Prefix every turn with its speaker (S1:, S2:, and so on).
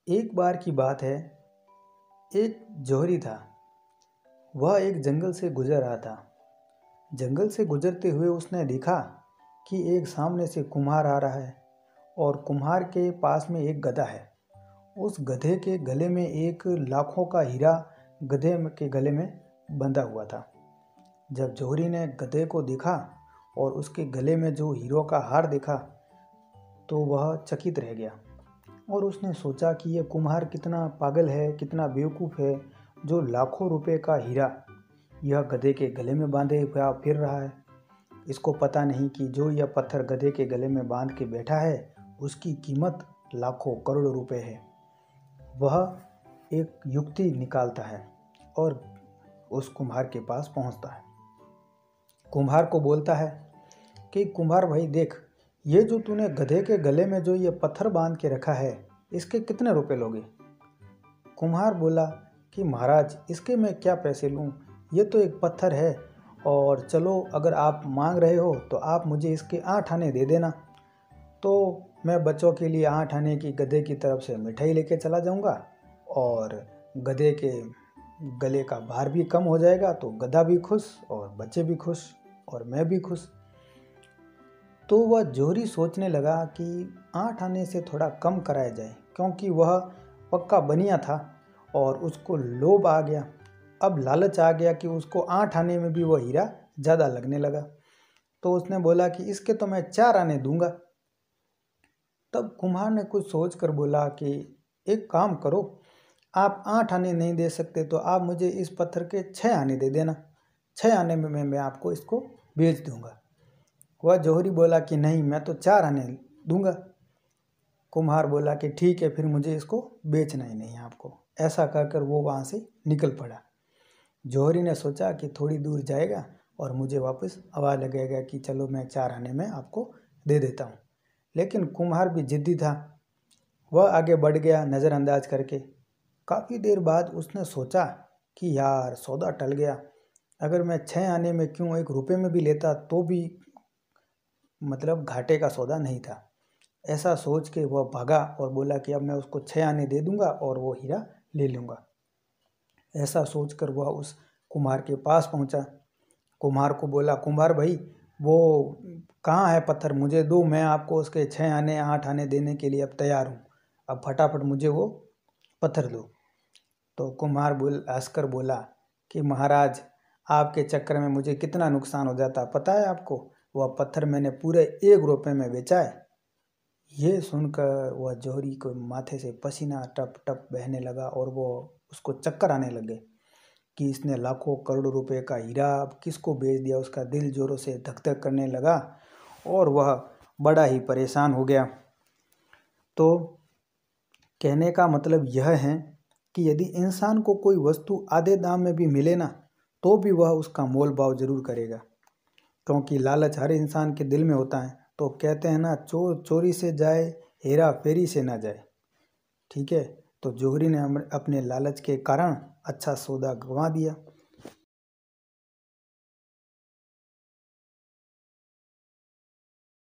S1: एक बार की बात है। एक जौहरी था। वह एक जंगल से गुजर रहा था। जंगल से गुजरते हुए उसने देखा कि एक सामने से कुम्हार आ रहा है और कुम्हार के पास में एक गधा है। उस गधे के गले में एक लाखों का हीरा गधे के गले में बंधा हुआ था। जब जौहरी ने गधे को देखा और उसके गले में जो हीरों का हार देखा तो वह चकित रह गया और उसने सोचा कि यह कुम्हार कितना पागल है, कितना बेवकूफ़ है, जो लाखों रुपए का हीरा यह गधे के गले में बांधे हुआ फिर रहा है। इसको पता नहीं कि जो यह पत्थर गधे के गले में बांध के बैठा है उसकी कीमत लाखों करोड़ों रुपए है। वह एक युक्ति निकालता है और उस कुम्हार के पास पहुंचता है। कुम्हार को बोलता है कि कुम्हार भाई देख, ये जो तूने गधे के गले में जो ये पत्थर बांध के रखा है इसके कितने रुपए लोगे? कुम्हार बोला कि महाराज इसके मैं क्या पैसे लूँ, ये तो एक पत्थर है और चलो अगर आप मांग रहे हो तो आप मुझे इसके 8 आने दे देना, तो मैं बच्चों के लिए 8 आने की गधे की तरफ से मिठाई लेके चला जाऊंगा और गधे के गले का भार भी कम हो जाएगा, तो गधा भी खुश और बच्चे भी खुश और मैं भी खुश। तो वह जौहरी सोचने लगा कि 8 आने से थोड़ा कम कराया जाए, क्योंकि वह पक्का बनिया था और उसको लोभ आ गया। अब लालच आ गया कि उसको 8 आने में भी वह हीरा ज़्यादा लगने लगा। तो उसने बोला कि इसके तो मैं 4 आने दूंगा। तब कुम्हार ने कुछ सोच कर बोला कि एक काम करो, आप 8 आने नहीं दे सकते तो आप मुझे इस पत्थर के 6 आने दे देना, 6 आने में मैं आपको इसको बेच दूंगा। वह जौहरी बोला कि नहीं, मैं तो 4 आने दूंगा। कुम्हार बोला कि ठीक है, फिर मुझे इसको बेचना ही नहीं आपको। ऐसा कहकर वो वहाँ से निकल पड़ा। जौहरी ने सोचा कि थोड़ी दूर जाएगा और मुझे वापस आवाज़ लगेगा कि चलो मैं 4 आने में आपको दे देता हूँ। लेकिन कुम्हार भी जिद्दी था। वह आगे बढ़ गया नज़रअंदाज करके। काफ़ी देर बाद उसने सोचा कि यार सौदा टल गया, अगर मैं 6 आने में क्यों 1 रुपये में भी लेता तो भी मतलब घाटे का सौदा नहीं था। ऐसा सोच के वह भागा और बोला कि अब मैं उसको 6 आने दे दूंगा और वो हीरा ले लूँगा। ऐसा सोचकर वह उस कुम्हार के पास पहुंचा। कुम्हार को बोला, कुम्हार भाई वो कहाँ है पत्थर, मुझे दो, मैं आपको उसके 6 आने 8 आने देने के लिए अब तैयार हूँ, अब फटाफट मुझे वो पत्थर दो। तो कुम्हार हंसकर बोला कि महाराज आपके चक्कर में मुझे कितना नुकसान हो जाता पता है आपको, वह पत्थर मैंने पूरे 1 रुपये में बेचा है। ये सुनकर वह जौहरी को माथे से पसीना टप टप बहने लगा और वो उसको चक्कर आने लगे कि इसने लाखों करोड़ों रुपए का हीरा अब किसको बेच दिया। उसका दिल जोरों से धक धक करने लगा और वह बड़ा ही परेशान हो गया। तो कहने का मतलब यह है कि यदि इंसान को कोई वस्तु आधे दाम में भी मिले ना तो भी वह उसका मोल भाव जरूर करेगा, क्योंकि लालच हर इंसान के दिल में होता है। तो कहते हैं ना, चोर चोरी से जाए, हेरा फेरी से ना जाए। ठीक है, तो जौहरी ने अपने लालच के कारण अच्छा सौदा गंवा दिया।